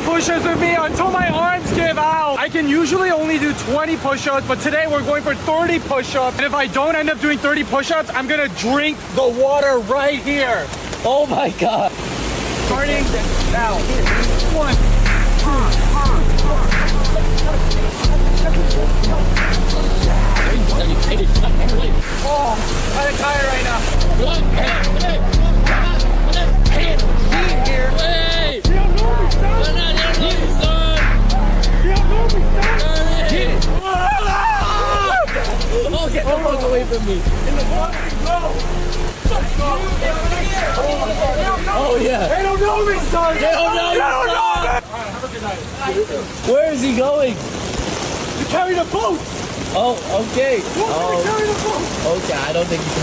push-ups with me until my arms give out. I can usually only do 20 push-ups, but today we're going for 30 push-ups. And if I don't end up doing 30 push-ups, I'm gonna drink the water right here. Oh my God. Starting now. 1, 2, 3. Oh, I'm kind of tired right now. Oh, get the fuck away from me. In the water we go. Let's go. Oh, yeah. They don't know me, son. They don't know you, son. All right, have a good night. Where is he going? You carry the boat. Oh, okay. Carry the boat. Okay, I don't think you can